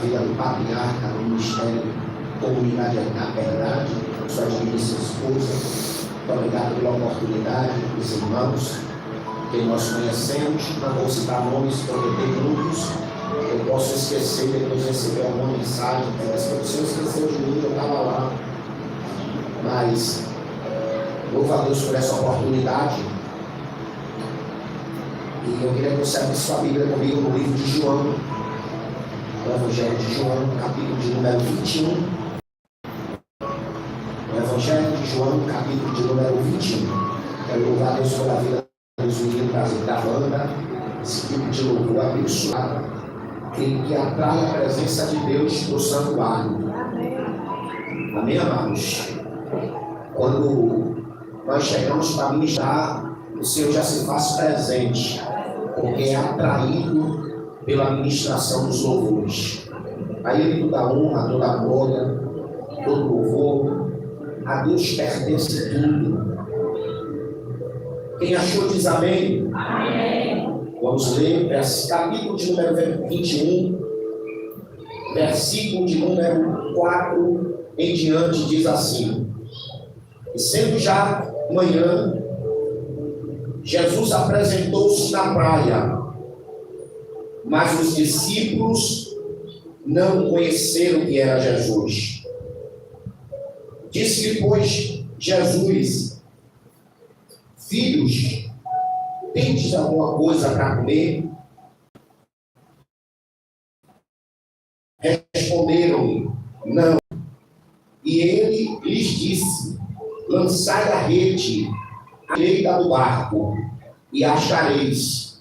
vida do patriarca no ministério Comunidade na Verdade, sua digníssima esposa. Muito obrigado pela oportunidade, os irmãos que nós conhecemos. Não vou citar nomes, porque tem muitos. Eu posso esquecer, depois receber alguma mensagem, se o senhor esqueceu de mim, eu estava lá. Mas louvo a Deus por essa oportunidade. E eu queria que você abrisse sua Bíblia comigo no livro de João, o Evangelho de João, capítulo de número 21. O Evangelho de João, capítulo de número 21. Quero louvar a Deus pela vida dos meninos da banda, esse tipo de louvor abençoado, que atrai a presença de Deus no santuário. Amém, amados? Quando nós chegamos para ministrar, o Senhor já se faz presente, porque é atraído pela ministração dos louvores. A Ele toda a honra, toda a glória, todo louvor, a Deus pertence tudo. Quem achou diz amém? Amém. Vamos ler capítulo de número 21, versículo de número 4 em diante, diz assim: E sendo já manhã, Jesus apresentou-se na praia, mas os discípulos não conheceram que era Jesus. Disse-lhe, pois, Jesus: Filhos, tendes alguma coisa para comer? Responderam-lhe: Não. E ele lhes disse: Lançai a rede à direita do barco, e achareis.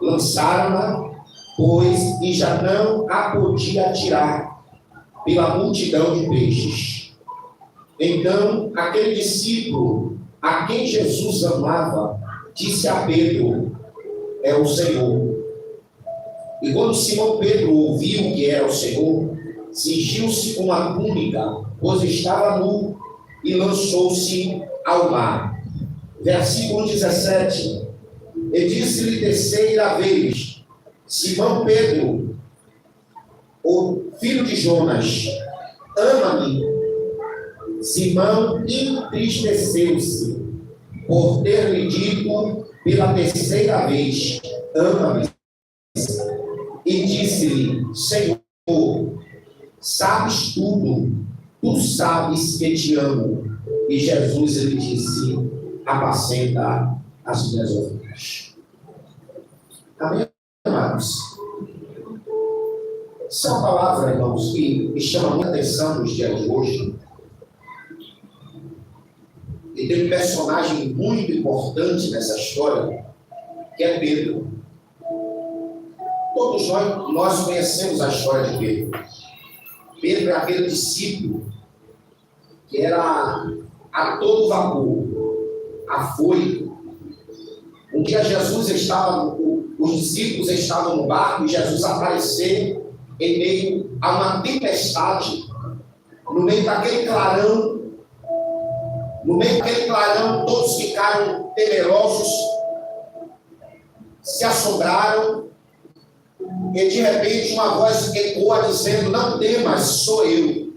Lançaram-na, pois, e já não a podia tirar, pela multidão de peixes. Então, aquele discípulo a quem Jesus amava, disse a Pedro: É o Senhor. E quando Simão Pedro ouviu que era o Senhor, cingiu-se com a túnica, pois estava nu, e lançou-se ao mar. Versículo 17. E disse-lhe terceira vez: Simão Pedro, o filho de Jonas, ama-me? Simão entristeceu-se por ter lhe dito pela terceira vez: ama-me. E disse-lhe: Senhor, sabes tudo, tu sabes que te amo. E Jesus lhe disse: apacenta as minhas ovelhas. Amém, amados? Essa é uma palavra, irmãos, que me chama muita atenção nos dias de hoje. E tem um personagem muito importante nessa história, que é Pedro. Todos nós conhecemos a história de Pedro. Pedro é aquele discípulo que era a todo vapor, afoito. Um dia os discípulos estavam no barco e Jesus apareceu em meio a uma tempestade, no meio daquele clarão. No meio daquele clarão, todos ficaram temerosos, se assombraram, e de repente uma voz ecoa dizendo: Não temas, sou eu.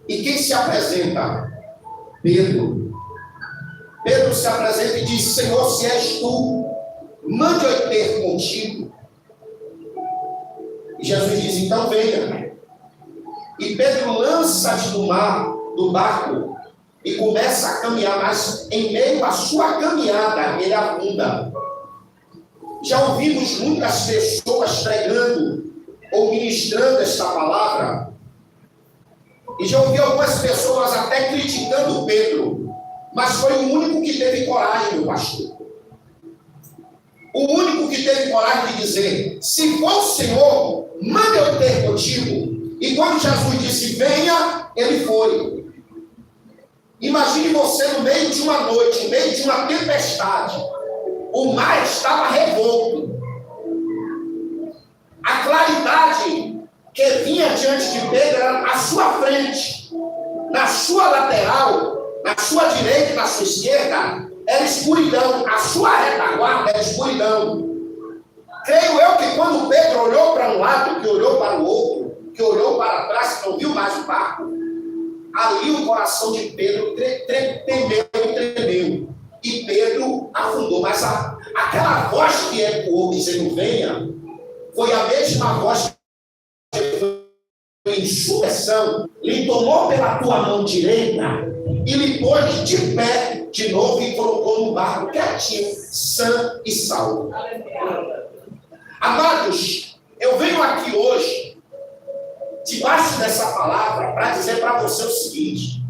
E quem se apresenta? Pedro. Pedro se apresenta e diz: Senhor, se és tu, mande eu ter contigo. E Jesus diz: Então venha. E Pedro lança-se do mar, do barco, e começa a caminhar, mas em meio à sua caminhada, ele afunda. Já ouvimos muitas pessoas pregando ou ministrando esta palavra, e já ouvi algumas pessoas até criticando Pedro, mas foi o único que teve coragem, meu pastor. O único que teve coragem de dizer: se for o Senhor, manda eu ter contigo. E quando Jesus disse venha, ele foi. Imagine você no meio de uma noite, no meio de uma tempestade. O mar estava revolto. A claridade que vinha diante de Pedro era à sua frente, na sua lateral, na sua direita e na sua esquerda, era escuridão. A sua retaguarda era escuridão. Creio eu que quando Pedro olhou para um lado, que olhou para trás, não viu mais o barco. Ali o coração de Pedro tremeu. E Pedro afundou. Mas aquela voz que ecoou dizendo venha, foi a mesma voz que em sucessão lhe tomou pela tua mão direita e lhe pôs de pé de novo e colocou no barco quietinho, sã e salvo. Amados, eu venho aqui hoje debaixo dessa palavra para dizer para você o seguinte: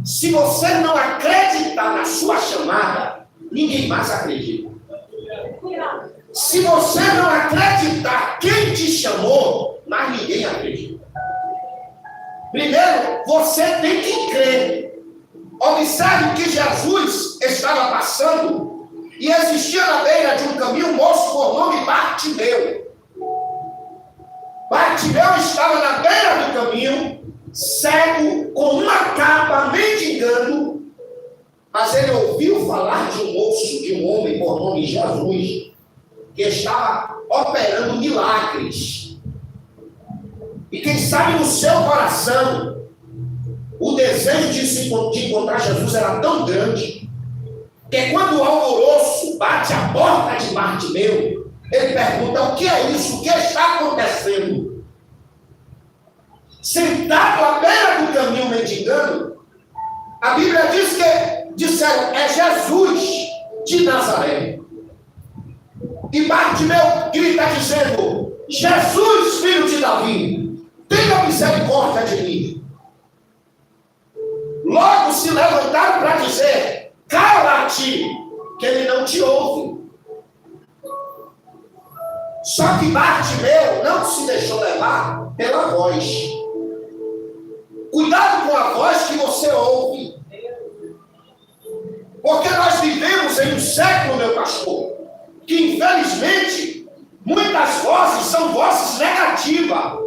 se você não acreditar na sua chamada, ninguém mais acredita. Se você não acreditar quem te chamou, mas ninguém acredita. Primeiro, você tem que crer. Observe que Jesus estava passando e existia na beira de um caminho um moço por nome Bartimeu. Bartimeu estava na beira do caminho, cego, com uma capa, mendigando, mas ele ouviu falar de um moço, de um homem por nome Jesus, que estava operando milagres. E quem sabe no seu coração, o desejo de encontrar Jesus era tão grande, que quando o alvoroço bate a porta de Bartimeu, ele pergunta: o que é isso? O que está acontecendo? Sentado à beira do caminho mendigando, a Bíblia diz que disseram: é Jesus de Nazaré. E Bartimeu grita dizendo: Jesus, filho de Davi, tenha misericórdia de mim. Logo se levantaram para dizer: cala-te, que ele não te ouve. Só que Bartimeu não se deixou levar pela voz. Cuidado com a voz que você ouve. Porque nós vivemos em um século, meu pastor, que infelizmente muitas vozes são vozes negativas.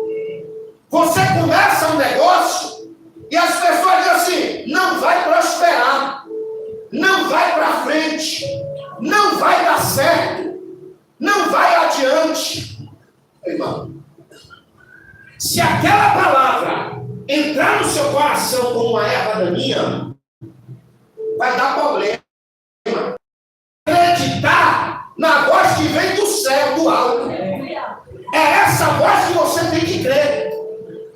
Você começa um negócio e as pessoas dizem assim: não vai prosperar, não vai para frente, não vai dar certo, não vai adiante. Irmão, se aquela palavra entrar no seu coração como uma erva daninha, vai dar problema. Acreditar na voz que vem do céu, do alto. É essa voz que você tem que crer.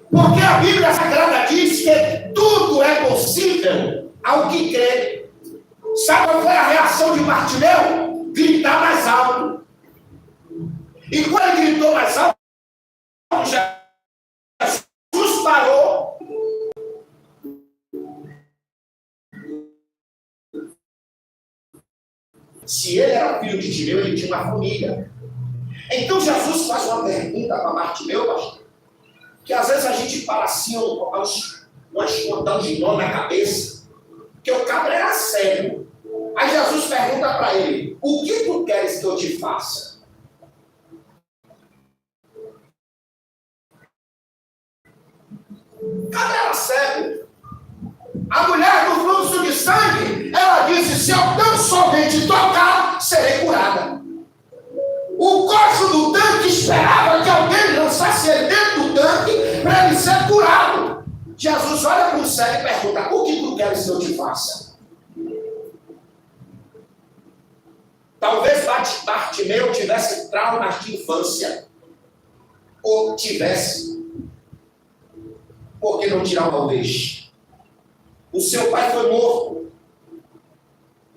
Porque a Bíblia Sagrada diz que tudo é possível ao que crê. Sabe qual foi a reação de Bartimeu? Gritar mais alto. E quando ele gritou mais alto, Jesus parou. Se ele era filho de Timeu, ele tinha uma família. Então Jesus faz uma pergunta para Bartimeu, pastor, que às vezes a gente para assim, dá de nó na cabeça, porque o cabra era cego. Aí Jesus pergunta para ele: o que tu queres que eu te faça? O cabra era cego. A mulher do fluxo de sangue, ela disse: se eu tão somente tocar, serei curada. O coxo do tanque esperava que alguém lançasse ele dentro do tanque para ele ser curado. Jesus olha para o cego e pergunta: o que tu queres que eu te faça? Talvez Bartimeu tivesse traumas de infância. Ou tivesse. Por que não tirar uma vez? O seu pai foi morto.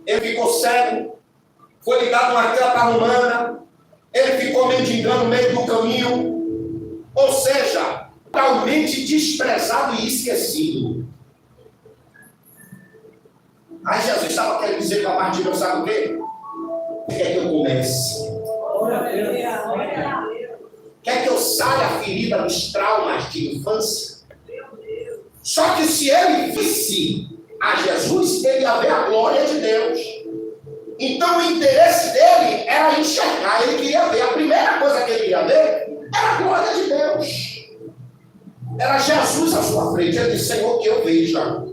Ele ficou cego. Foi lhe dado uma capa romana. Ele ficou mendigando no meio do caminho. Ou seja, totalmente desprezado e esquecido. Aí Jesus estava querendo dizer para Bartimeu: sabe o quê? Quer que eu comece? Quer que eu saia a ferida dos traumas de infância? Só que se ele visse a Jesus, ele ia ver a glória de Deus. Então o interesse dele era enxergar, ele queria ver. A primeira coisa que ele queria ver era a glória de Deus. Era Jesus à sua frente. Ele disse: Senhor, que eu veja.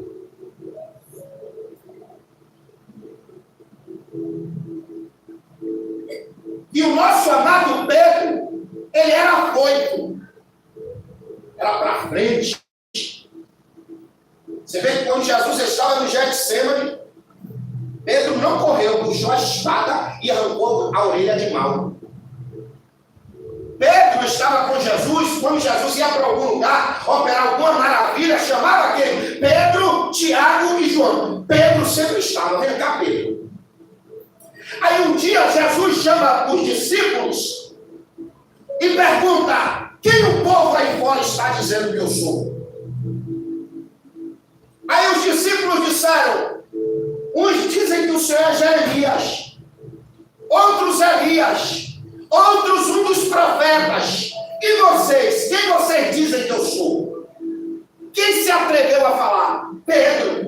E o nosso amado Pedro, ele era afoito. era para frente. Você vê que quando Jesus estava no Getsemane, Pedro não correu, puxou a espada e arrancou a orelha de Malco. Pedro estava com Jesus, quando Jesus ia para algum lugar, operar alguma maravilha, chamava quem? Pedro, Tiago e João. Pedro sempre estava, vem cá, Pedro. Aí um dia Jesus chama os discípulos e pergunta: quem o povo aí fora está dizendo que eu sou? Aí os discípulos disseram: uns dizem que o Senhor é Jeremias, outros Elias, outros um dos profetas. E vocês? Quem vocês dizem que eu sou? Quem se atreveu a falar? Pedro.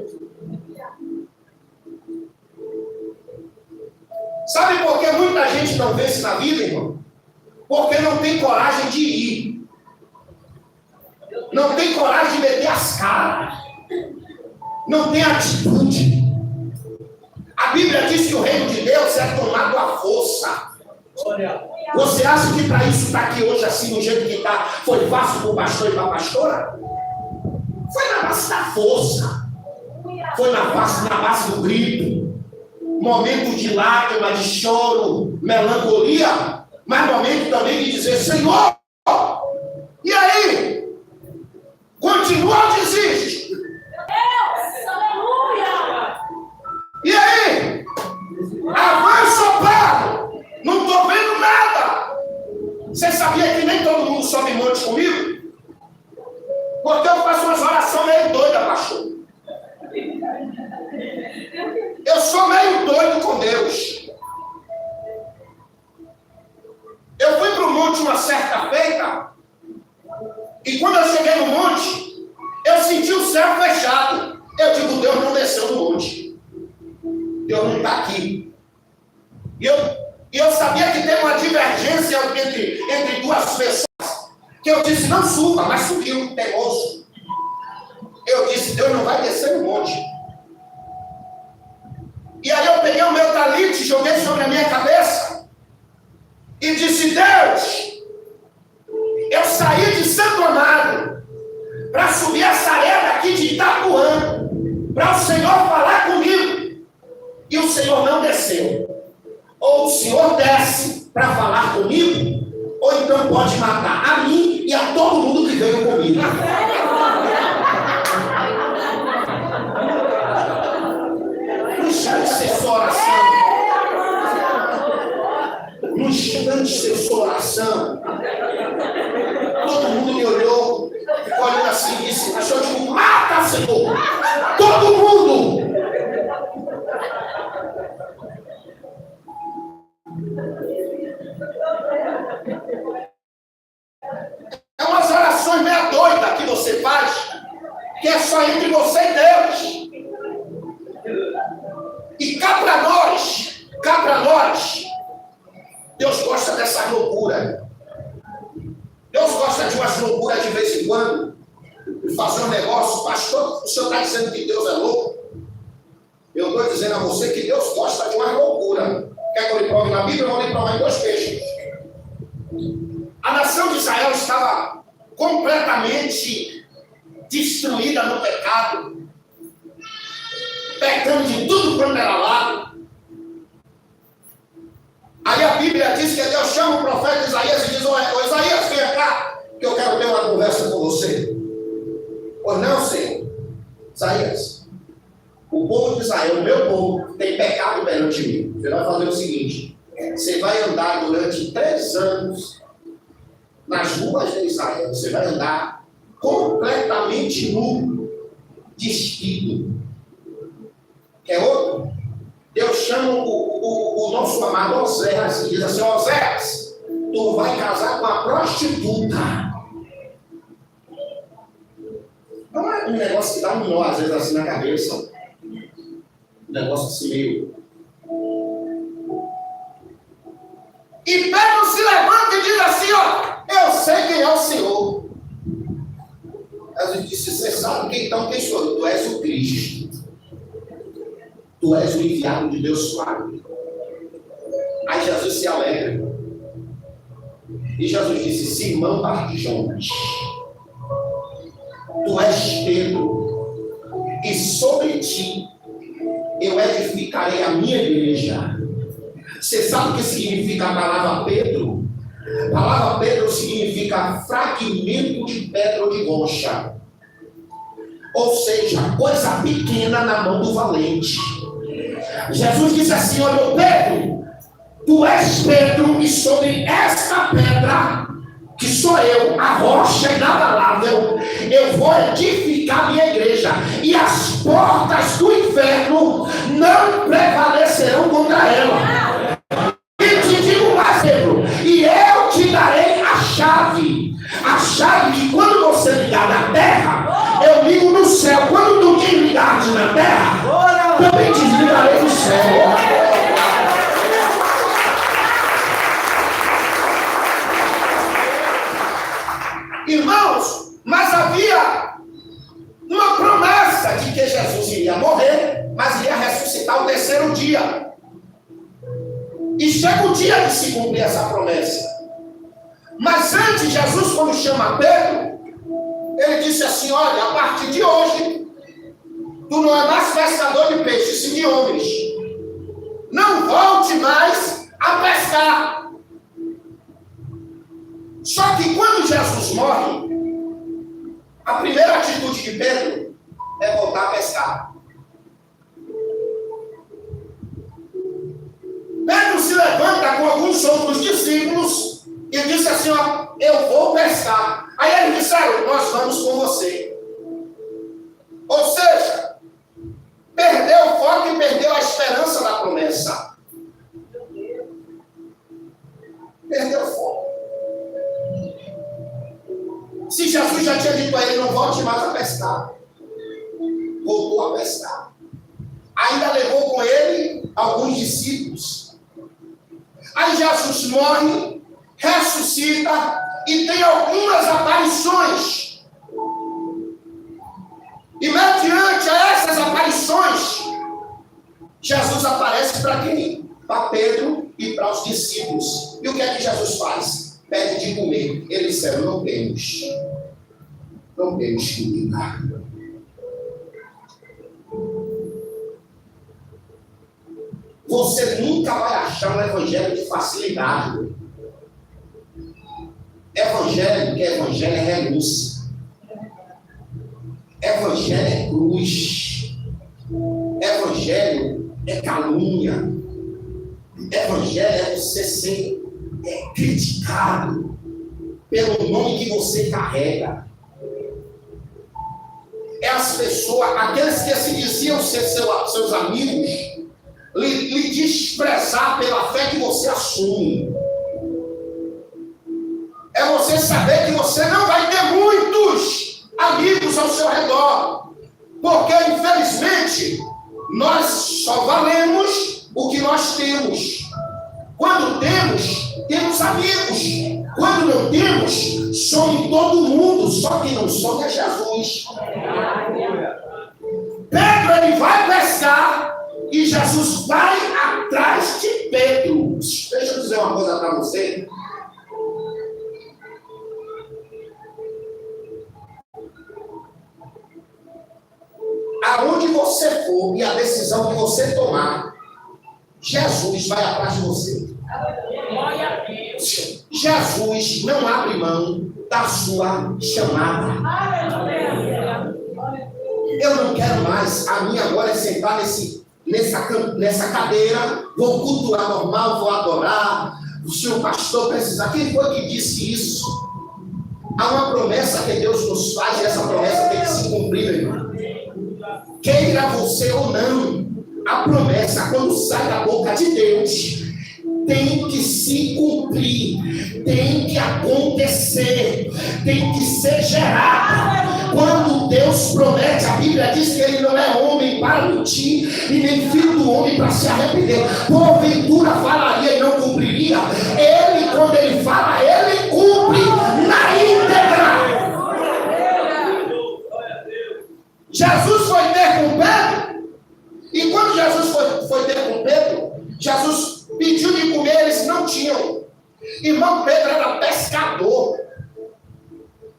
Sabe por que muita gente não vence na vida, irmão? Porque não tem coragem de ir. Não tem coragem de meter as caras. Não tem atitude. A Bíblia diz que o reino de Deus é tomado à força. Você acha que para isso está aqui hoje assim, do jeito que está, foi fácil para o pastor e para a pastora? Foi na base da força. Foi na base do grito. Momento de lágrima, de choro, melancolia. Mas momento também de dizer: Senhor, e aí? Continua ou desiste? E aí? Avança ou para? Não estou vendo nada. Você sabia que nem todo mundo sobe monte comigo? Porque eu faço umas orações meio doidas, pastor. Eu sou meio doido com Deus. Eu fui para o monte uma certa feita, e quando eu cheguei no monte, eu senti o céu fechado. Eu digo: Deus não desceu no monte. Deus não está aqui. E eu sabia que tem uma divergência entre duas pessoas, que eu disse: não suba, mas subiu, teimoso. Eu disse: Deus não vai descer no monte. E aí eu peguei o meu talite, joguei sobre a minha cabeça e disse: Deus, eu saí de Santo Amaro para subir essa arena aqui de Itapuã, para o Senhor falar comigo, e o Senhor não desceu. Ou o Senhor desce para falar comigo, ou então pode matar a mim e a todo mundo que veio comigo. No instante cessou a oração. No instante cessou a oração. Todo mundo me olhou, ficou olhando assim e disse: mas eu digo: mata, Senhor! Todo mundo! É umas orações meia doida que você faz, que é só entre você e Deus. E cá para nós, Deus gosta dessa loucura. Deus gosta de umas loucuras de vez em quando, de fazer um negócio. Pastor, o senhor está dizendo que Deus é louco? Eu estou dizendo a você que Deus gosta de uma loucura. Quer que eu lhe prove na Bíblia? Eu vou lhe provar em 2 textos. A nação de Israel estava completamente destruída no pecado, pecando de tudo quanto era lado. Aí a Bíblia diz que Deus chama o profeta Isaías e diz: ô Isaías, vem cá, que eu quero ter uma conversa com você. Pois não, Senhor. Isaías, o povo de Israel, o meu povo, tem pecado perante mim. Você vai fazer o seguinte: você vai andar durante 3 anos nas ruas de Israel. Você vai andar completamente nu, despido. Quer outro? Deus chama o nosso amado Oséias e diz assim: Oséias, tu vai casar com a prostituta. Não é um negócio que dá um nó às vezes assim na cabeça. Um negócio assim meio. E Pedro se levanta e diz assim: ó, eu sei quem é o Senhor. A gente disse: você sabe quem sou eu? Tu és o Cristo. Tu és o enviado de Deus Pai. Aí Jesus se alegra. E Jesus disse: Simão Barjonas, tu és Pedro, e sobre ti eu edificarei a minha igreja. Você sabe o que significa a palavra Pedro? A palavra Pedro significa fragmento de pedra ou de rocha. Ou seja, coisa pequena na mão do valente. Jesus disse assim: olha, Pedro, tu és Pedro, e sobre esta pedra, que sou eu, a rocha inabalável, eu vou edificar minha igreja, e as portas do inferno não prevalecerão contra ela. E te digo mais, Pedro, e eu te darei a chave que quando você ligar na terra, eu ligo no céu. Quando tu desligares na terra, também desligarei no céu. Irmãos, mas havia uma promessa de que Jesus iria morrer, mas iria ressuscitar o terceiro dia. E chega o dia de se cumprir essa promessa. Mas antes, Jesus, quando chama Pedro, ele disse assim: olha, a partir de hoje, tu não é mais pescador de peixes, sim de homens. Não volte mais a pescar. Só que quando Jesus morre, a primeira atitude de Pedro é voltar a pescar. Pedro se levanta com alguns outros discípulos e disse assim: ó, eu vou pescar. Aí eles disseram: nós vamos com você. Ou seja, perdeu o foco e perdeu a esperança da promessa. Perdeu o foco. Se Jesus já tinha dito a ele: não volte mais a pescar, voltou a pescar. Ainda levou com ele alguns discípulos. Aí Jesus morre, ressuscita e tem algumas aparições. E mediante essas aparições, Jesus aparece para quem? Para Pedro e para os discípulos. E o que é que Jesus faz? Pede de comer. Eles disseram: não temos comida. Você nunca vai achar um evangelho de facilidade. Evangelho é renúncia. Evangelho é cruz. Evangelho é calúnia. Evangelho é você ser criticado pelo nome que você carrega. É as pessoas, aqueles que se diziam ser seus amigos, lhe desprezar pela fé que você assume. É você saber que você não vai ter muitos amigos ao seu redor, porque infelizmente nós só valemos o que nós temos. Quando temos amigos. Quando não temos, some todo mundo, só que não some é Jesus. Pedro, ele vai pescar e Jesus vai atrás de Pedro. Deixa eu dizer uma coisa para você. Aonde você for e a decisão que você tomar, Jesus vai atrás de você. Jesus não abre mão da sua chamada. Eu não quero mais, a minha agora é sentar nessa cadeira, vou cultuar normal, vou adorar, o senhor pastor precisar. Quem foi que disse isso? Há uma promessa que Deus nos faz e essa promessa tem que se cumprir, meu irmão. Queira você ou não, a promessa, quando sai da boca de Deus, tem que se cumprir, tem que acontecer, tem que ser gerada. Quando Deus promete, a Bíblia diz que Ele não é homem para mentir, e nem filho do homem para se arrepender. Porventura falaria e não cumpriria. Ele, quando Ele fala, Ele cumpre na íntegra. Jesus foi ter com Pedro, e quando Jesus foi ter com Pedro, Jesus pediu de comer, eles não tinham. Irmão, Pedro era pescador.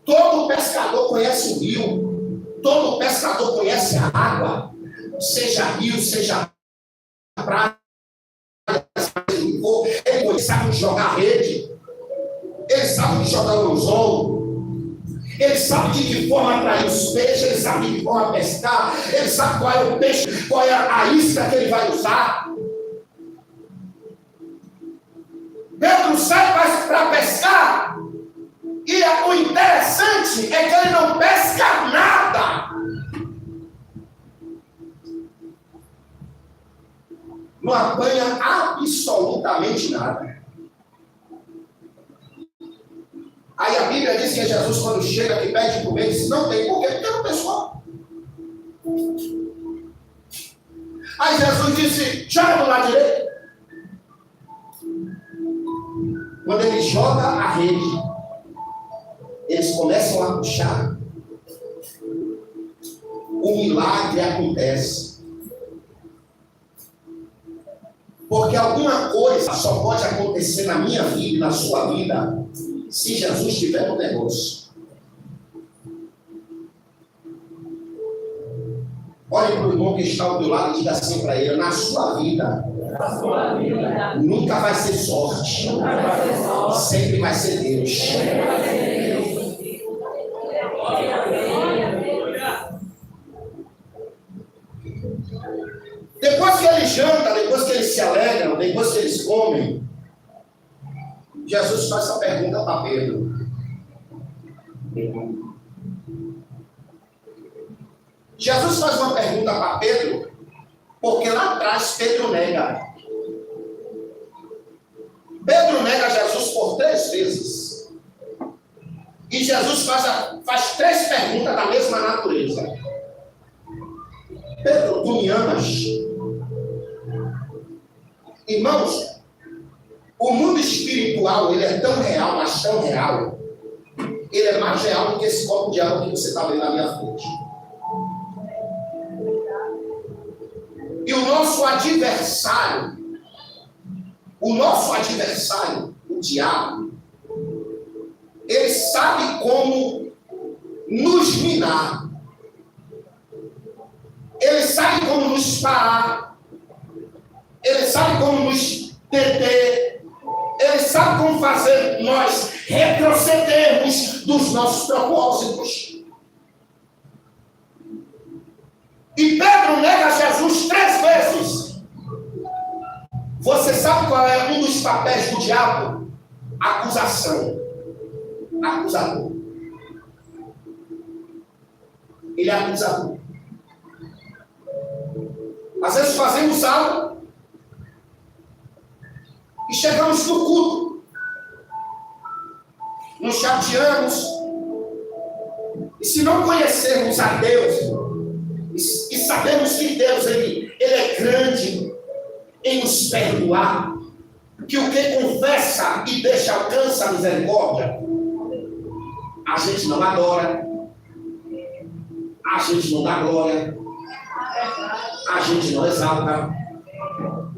Todo pescador conhece o rio. Todo pescador conhece a água, seja rio, seja praia, ele sabe jogar rede, ele sabe jogar anzol, ele sabe de que forma atrair os peixes, ele sabe de que forma pescar, ele sabe qual é o peixe, qual é a isca que ele vai usar. Pedro sai para pescar, e o interessante é que ele não pesca nada. Não apanha absolutamente nada. Aí a Bíblia diz que Jesus, quando chega que pede comer, diz: não tem por quê? Porque não pessoal. Aí Jesus disse: joga do lado direito. Quando ele joga a rede, eles começam a puxar. O milagre acontece. Porque alguma coisa só pode acontecer na minha vida e na sua vida se Jesus estiver no negócio. Olhe para o irmão que está ao teu lado e diga assim para ele: na sua vida, nunca vai ser sorte, sempre vai ser Deus. Depois que eles jantam, depois que eles se alegram, depois que eles comem, Jesus faz essa pergunta para Pedro. Jesus faz uma pergunta para Pedro, porque lá atrás Pedro nega. Pedro nega Jesus por 3 vezes. E Jesus faz 3 perguntas da mesma natureza. Pedro, tu me amas? Irmãos, o mundo espiritual, ele é tão real, mas tão real. Ele é mais real do que esse copo de água que você está vendo na minha frente. E o nosso adversário, o diabo, ele sabe como nos minar. Ele sabe como nos parar. Ele sabe como nos deter. Ele sabe como fazer nós retrocedermos dos nossos propósitos. E Pedro nega Jesus 3 vezes. Você sabe qual é um dos papéis do diabo? Acusação. Acusador. Ele é acusador. Às vezes fazemos algo e chegamos no culto, nos chateamos, e se não conhecermos a Deus, e sabemos que Deus ele é grande em nos perdoar, que o que confessa e deixa alcança a misericórdia, a gente não adora, a gente não dá glória, a gente não exalta.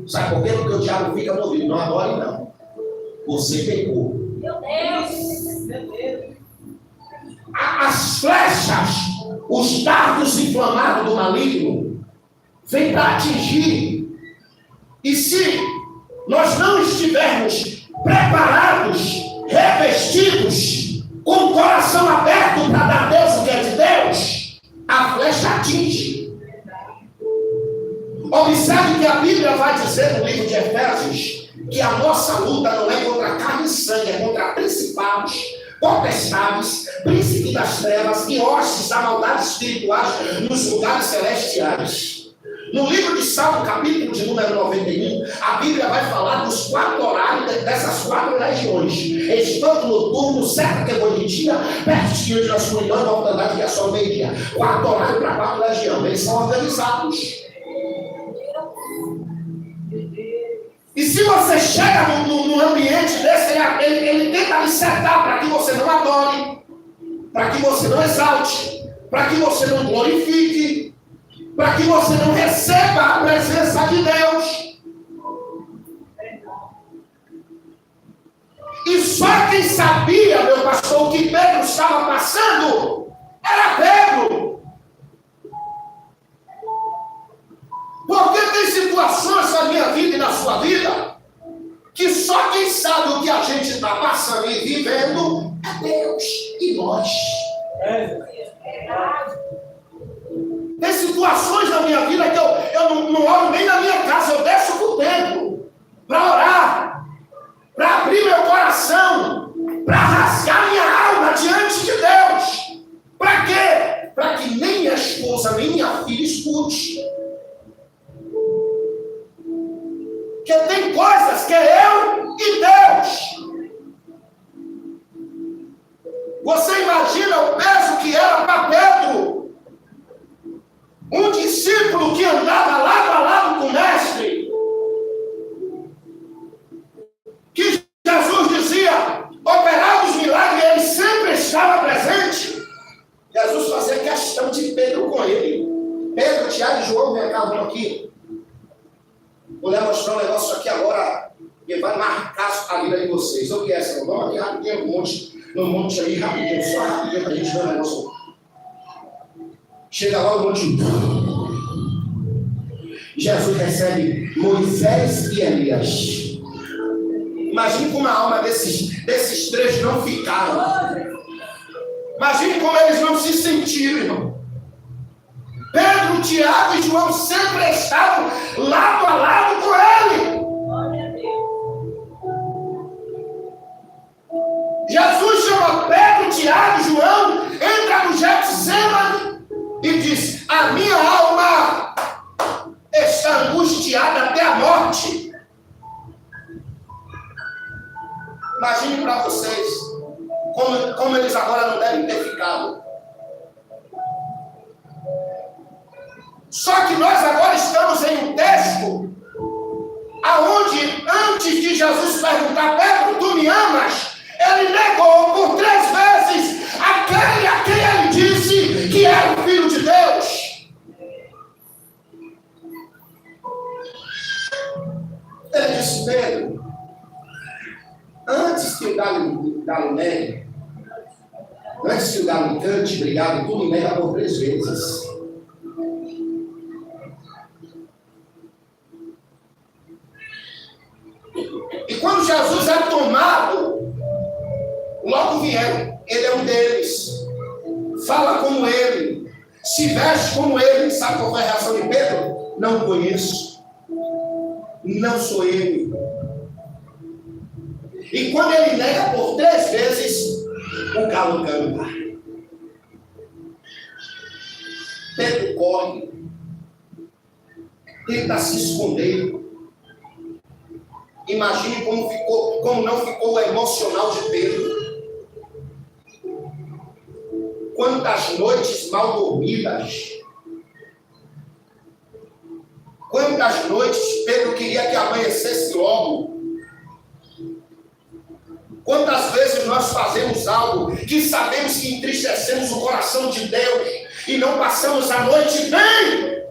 Sabe por quê? Porque o diabo fica no ouvido: não adore não, você pecou. Meu Deus. As flechas, os dardos inflamados do maligno vêm para atingir. E se nós não estivermos preparados, revestidos, com o coração aberto para dar a Deus o que é de Deus, a flecha atinge. Observe que a Bíblia vai dizer no livro de Efésios que a nossa luta não é contra carne e sangue, é contra principados, potestades, príncipes das trevas e hostes da maldade espirituais nos lugares celestiais. No livro de Salmo, capítulo de número 91, a Bíblia vai falar dos 4 horários dessas 4 legiões: espanto noturno, cerca que foi de dia, pertinho de nós escuridão e mortandade que é só meio-dia. 4 horários para 4 legiões. Eles são organizados. E se você chega num ambiente desse, ele tenta lhe setar para que você não adore, para que você não exalte, para que você não glorifique, para que você não receba a presença de Deus. E só quem sabia, meu pastor, o que Pedro estava passando era Pedro. Porque tem situações na minha vida e na sua vida que só quem sabe o que a gente está passando e vivendo é Deus e nós. Tem situações na minha vida que eu não oro nem na minha casa, eu desço para o templo para orar, para abrir meu coração, para rasgar minha alma diante de Deus. Para quê? Para que nem minha esposa, nem minha filha escute. Porque tem coisas que é eu e Deus. Você imagina o peso que era para Pedro, um discípulo que andava lado a lado com o mestre, que Jesus dizia, operar os milagres, ele sempre estava presente. Jesus fazia questão de Pedro com ele. Pedro, Tiago e João, vem cá, vamos aqui. Vou lhe mostrar um negócio aqui agora, que vai marcar a vida de vocês. O que é essa? Vamos aqui rapidinho, no monte aí, rapidinho, só rapidinho para a gente ver o negócio. Chega lá o monte. Jesus recebe Moisés e Elias. Imagine como a alma desses três não ficaram. Imagine como eles não se sentiram, irmão. Pedro, Tiago e João sempre estavam lado a lado com ele. Jesus chama Pedro, Tiago e João, entra no Getsemane e diz: a minha alma está angustiada até a morte. Imagine para vocês como eles agora não devem ter ficado. Só que nós agora estamos em um texto aonde, antes de Jesus perguntar, Pedro, tu me amas? Ele negou por 3 vezes aquele a quem ele disse que era o Filho de Deus. Ele disse: Pedro, antes que o galo negue, antes que o galo cante, obrigado, tu me nega por 3 vezes. E quando Jesus é tomado, logo vieram. Ele é um deles. Fala como ele. Se veste como ele. Sabe qual foi a reação de Pedro? Não conheço. Não sou ele. E quando ele nega por 3 vezes, o galo canta. Pedro corre. Tenta se esconder. Imagine como não ficou o emocional de Pedro. Quantas noites mal dormidas. Quantas noites Pedro queria que amanhecesse logo. Quantas vezes nós fazemos algo que sabemos que entristecemos o coração de Deus e não passamos a noite bem.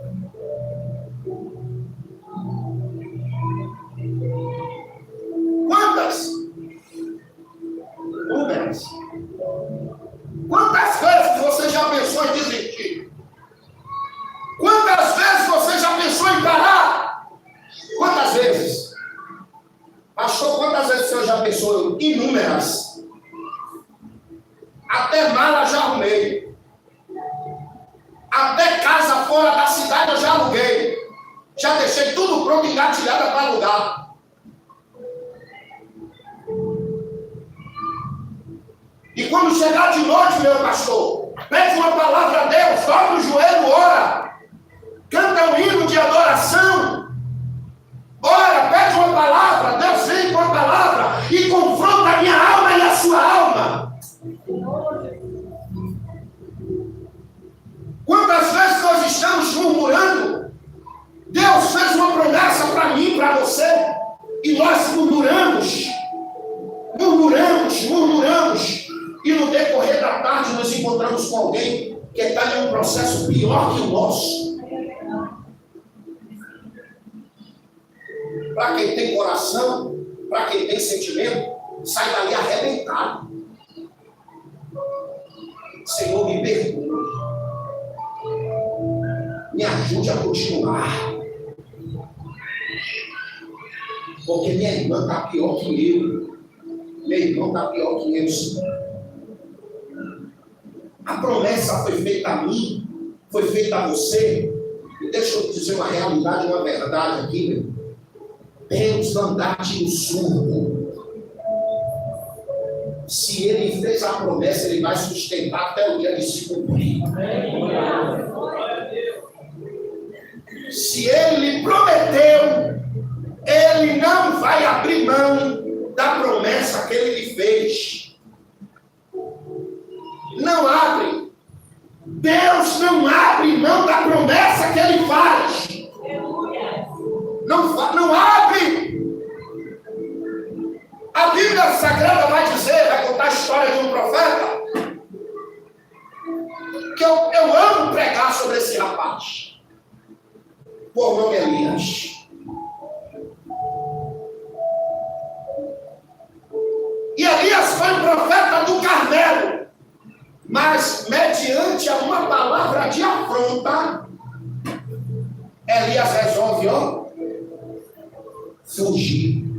Quantas vezes você já pensou em desistir? Quantas vezes você já pensou em parar? Quantas vezes? Pastor, quantas vezes o senhor já pensou? Inúmeras. Até mala já arrumei. Até casa fora da cidade eu já aluguei. Já deixei tudo pronto, engatilhada para alugar. E quando chegar de noite, meu pastor, pede uma palavra a Deus, dobra o joelho, ora. Canta um hino de adoração. Ora, pede uma palavra, Deus vem com a palavra e confronta a minha alma e a sua alma. Quantas vezes nós estamos murmurando? Deus fez uma promessa para mim, para você, e nós murmuramos. E no decorrer da tarde nós encontramos com alguém que está em um processo pior que o nosso. Para quem tem coração, para quem tem sentimento, sai dali arrebentado. Senhor, me perdoe. Me ajude a continuar. Porque minha irmã está pior que eu. Meu irmão está pior que eu, Senhor. A promessa foi feita a mim, foi feita a você. E deixa eu te dizer uma realidade, uma verdade aqui, meu. Deus não dá tiro surdo. Se Ele fez a promessa, Ele vai sustentar até o dia de se cumprir. Se Ele lhe prometeu, Ele não vai abrir mão da promessa que Ele lhe fez. Não abre. Deus não abre mão da promessa que Ele faz. Não abre. A Bíblia Sagrada vai contar a história de um profeta, que eu amo pregar sobre esse rapaz, por nome Elias. E Elias foi um profeta do Carmelo, mas mediante uma palavra de afronta, Elias resolve, fugir.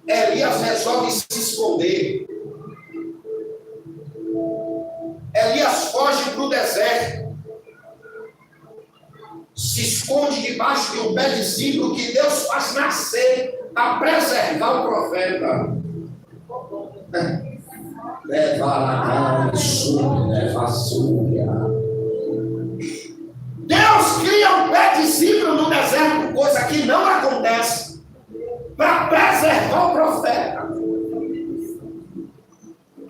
Elias resolve se esconder. Elias foge para o deserto. Se esconde debaixo de um pé de cipro que Deus faz nascer para preservar o profeta. Leva a Deus cria um pé de cipro no deserto, coisa que não acontece, para preservar o profeta.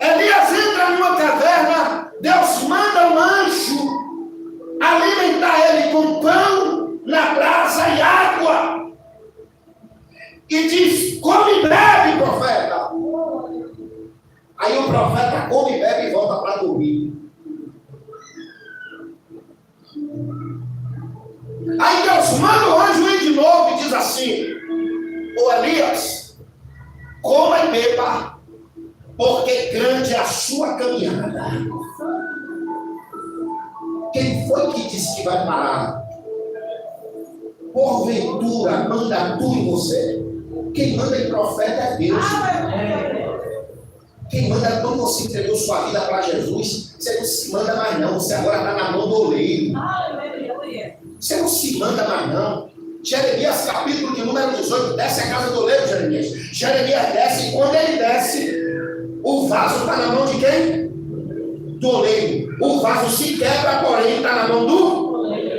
Elias entra numa caverna, Deus manda um anjo alimentar ele com pão na brasa e água. E diz: come e bebe, profeta. Aí o profeta come e bebe e volta para dormir. Aí Deus manda o anjo ir de novo e diz assim: ô Elias, coma e beba, porque grande é a sua caminhada. Quem foi que disse que vai parar? Porventura manda tu e você? Quem manda em profeta é Deus. Quem manda quando você entregou sua vida para Jesus, você não se manda mais não, você agora está na mão do oleiro. Você não se manda mais não. Jeremias capítulo de número 18, desce a casa do oleiro, Jeremias. Jeremias desce, e quando ele desce, o vaso está na mão de quem? Do oleiro. O vaso se quebra, porém está na mão do...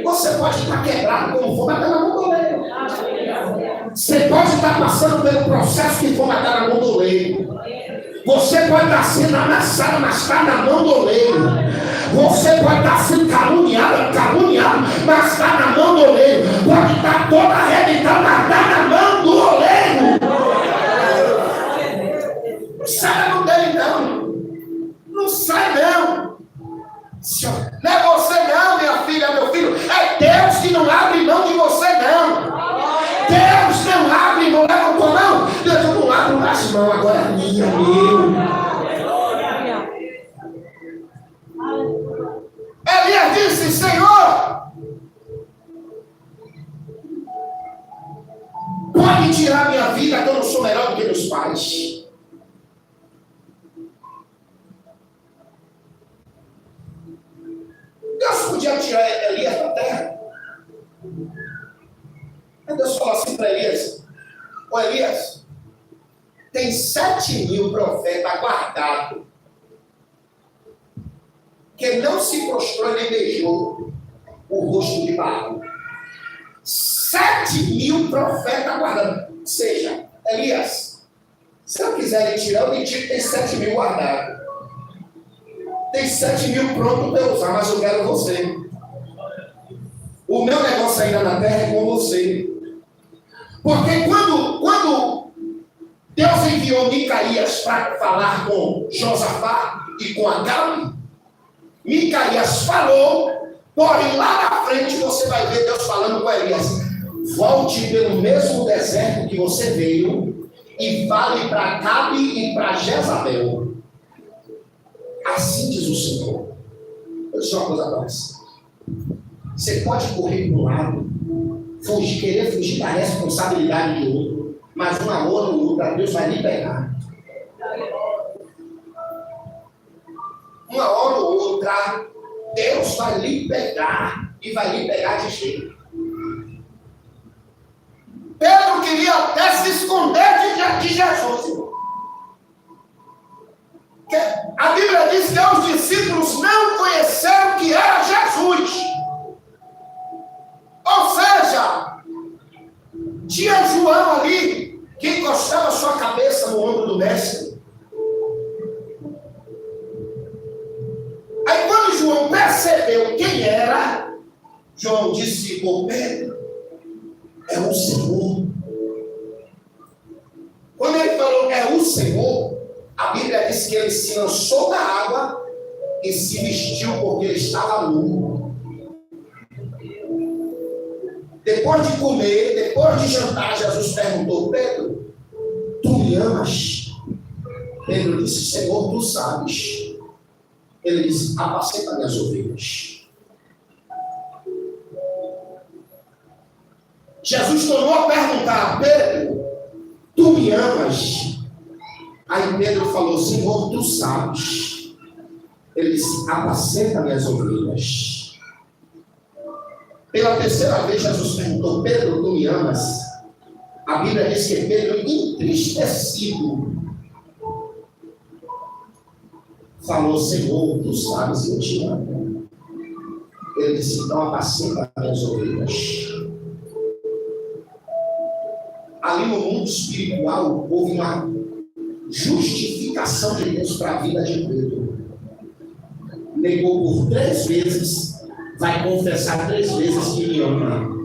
Você pode estar quebrado como for, mas está na mão do oleiro. Você pode estar passando pelo processo que for, mas está na mão do oleiro. Você pode estar sendo ameaçado, mas está na mão do oleiro. Você pode estar sendo caluniado, mas está na mão do oleiro. Pode estar toda arrebentada, mas está na mão do oleiro. Não sai não dele, não. Não sai, não. Não é você, não, minha filha, meu filho. É Deus que não abre mão de você, não. Deus não abre mão, levantou não. Deus não abre mais mão, agora é minha, meu. Elias disse: Senhor, pode tirar minha vida, que eu não sou melhor do que meus pais. Deus podia tirar Elias da terra. Aí Deus falou assim para Elias: ô Elias, tem 7.000 profetas guardados, que não se prostrou nem beijou o rosto de Baal. 7.000 profetas guardados. Ou seja, Elias, se eu quiser lhe tirar, eu lhe tiro, tem 7.000 guardados. Tem 7.000 pronto para eu usar, mas eu quero você. O meu negócio ainda na terra é com você. Porque quando Deus enviou Micaías para falar com Josafá e com Acabe, Micaías falou, porém lá na frente você vai ver Deus falando com Elias: volte pelo mesmo deserto que você veio e fale para Acabe e para Jezabel. Assim diz o Senhor. Eu disse uma coisa para você. Você pode correr para um lado, querer fugir da responsabilidade de outro, mas uma hora ou outra Deus vai lhe pegar. Uma hora ou outra Deus vai lhe pegar e vai lhe pegar de jeito. Pedro queria até se esconder de Jesus, irmão. A Bíblia diz que os discípulos não conheceram que era Jesus. Ou seja, tinha João ali que encostava sua cabeça no ombro do mestre. Aí quando João percebeu quem era, João disse: ô Pedro, é o Senhor. Quando ele falou é o Senhor, a Bíblia diz que ele se lançou da água e se vestiu porque ele estava nu. Depois de comer, depois de jantar, Jesus perguntou: Pedro, tu me amas? Pedro disse: Senhor, tu sabes. Ele disse: apacenta minhas ovelhas. Jesus tornou a perguntar: Pedro, tu me amas? Aí Pedro falou: Senhor, tu sabes. Ele disse: apacenta minhas ovelhas. Pela terceira vez Jesus perguntou: Pedro, tu me amas? A Bíblia diz que Pedro, entristecido, falou: Senhor, tu sabes que eu te amo. Ele disse: então apacenta minhas ovelhas. Ali no mundo espiritual houve uma justificação de Deus para a vida de Pedro. Negou por 3 vezes, vai confessar 3 vezes que me ama.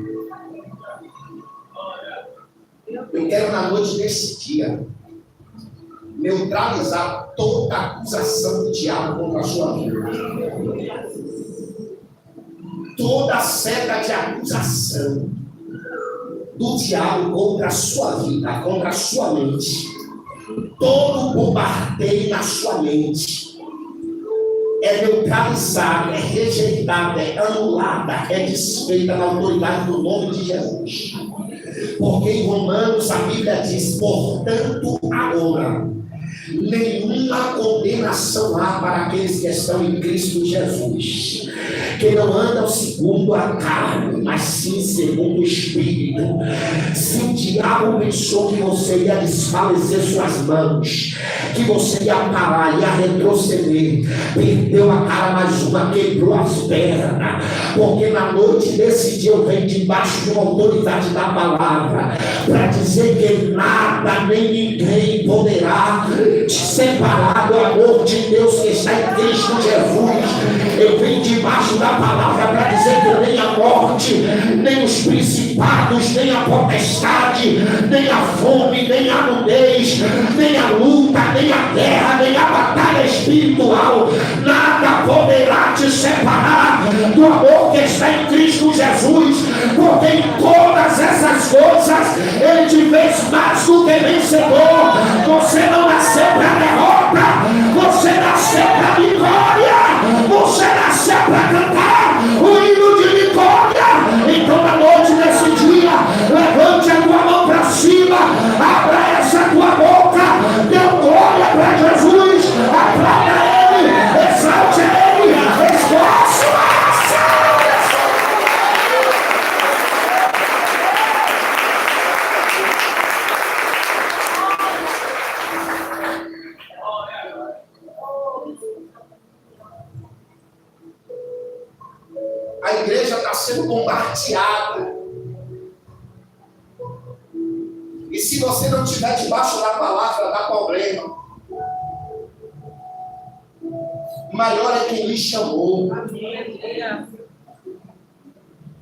Eu quero na noite desse dia neutralizar toda acusação do diabo contra a sua vida. Toda seta de acusação do diabo contra a sua vida, contra a sua mente. Todo bombardeio na sua mente é neutralizado, é rejeitado, é anulada, é desfeita na autoridade do nome de Jesus. Porque em Romanos a Bíblia diz: portanto, agora nenhuma condenação há para aqueles que estão em Cristo Jesus, que não andam segundo a carne, mas sim segundo o Espírito. Se o diabo pensou que você ia desfalecer suas mãos, que você ia parar, ia retroceder, perdeu a cara mais uma, quebrou as pernas, porque na noite desse dia eu venho debaixo de uma autoridade da palavra para dizer que nada nem ninguém poderá te separar do amor de Deus que está em Cristo Jesus. Eu venho debaixo da palavra para dizer que nem a morte, nem os principados, nem a potestade, nem a fome, nem a nudez, nem a luta, nem a guerra, nem a batalha espiritual, nada poderá te separar do amor que está em Cristo Jesus, porque em todas essas coisas Ele te fez mais do que vencedor. Você não nasceu para derrota, você nasceu para vitória, você nasceu para cantar o hino de vitória. Então na noite desse dia, levante a tua mão para cima, abra essa tua boca, dê glória para Jesus, aplauda Ele, exalte Ele, esforço. A igreja está sendo bombardeada. E se você não estiver debaixo da palavra, dá problema. Maior é quem lhe chamou.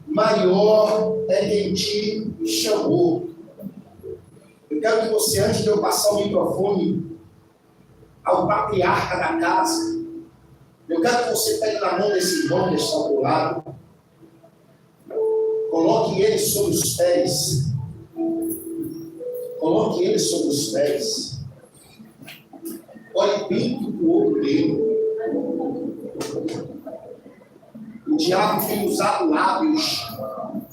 Maior é quem te chamou. Eu quero que você, antes de eu passar o microfone ao patriarca da casa, eu quero que você pegue na mão desse irmão que está ao lado, coloque ele sobre os pés, coloque ele sobre os pés, olhe bem para o olho dele. O diabo tem usado lábios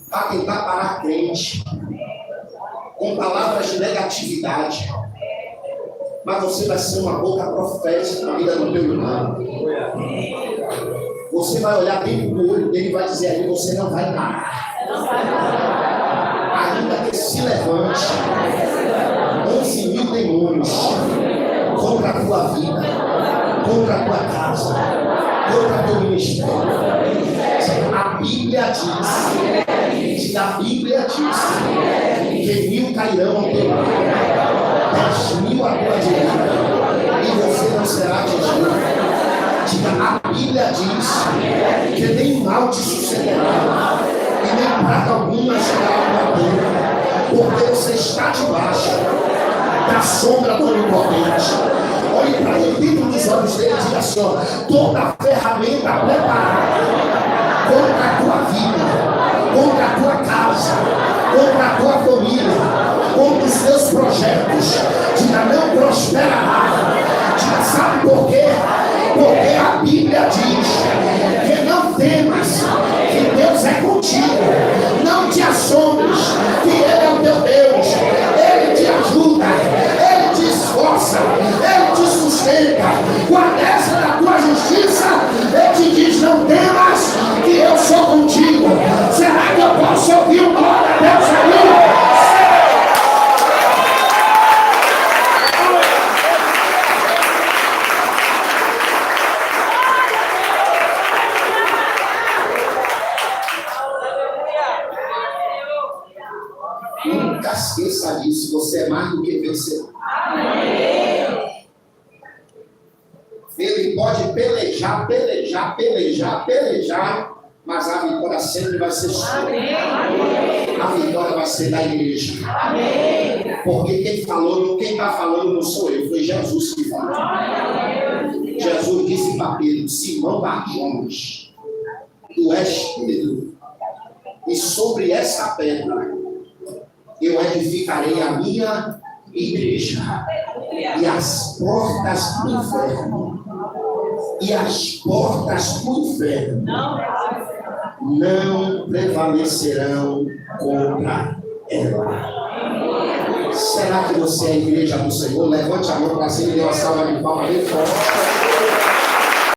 para tentar parar crente, com palavras de negatividade. Mas você vai ser uma boca profética na vida do teu irmão. Você vai olhar dentro do olho dele e vai dizer ali, você não vai parar. Ainda que se levante 11.000 demônios contra a tua vida, contra a tua casa, contra o teu ministério. A Bíblia diz, a Bíblia diz que 1.000 cairão ao teu lado, 10.000 à tua direita, e você não será atingido. A Bíblia diz que nem mal te sucederá, e nem praga alguma chegará à tua boca, porque você está debaixo da sombra do Onipotente. Olhe para ele dentro dos olhos dele e diga assim: toda ferramenta preparada contra a tua vida, contra a tua casa, contra a tua família, contra os teus projetos, diga, não prosperará. Diga, sabe por quê? Porque a Bíblia diz que não temas, que Deus é contigo. Não te assombres, que Ele é o teu Deus. Ele te ajuda, Ele te esforça, Ele te sustenta. Com a destra da tua justiça, Ele te diz: não temas, que eu sou contigo. Será que eu posso ouvir um glória a Deus aí? Nunca esqueça disso, você é mais do que vencedor. Amém. Ele pode pelejar, mas a vitória sempre vai ser sua. Amém. A vitória vai ser da igreja. Amém. Porque quem está falando não sou eu, foi Jesus que falou. Amém. Jesus disse para Pedro: Simão Barjonas, tu és Pedro, e sobre essa pedra eu edificarei a minha igreja, e as portas do inferno, não prevalecerão contra ela. Será que você é a igreja do Senhor? Levante a mão para cima e dê uma salva de palmas bem forte.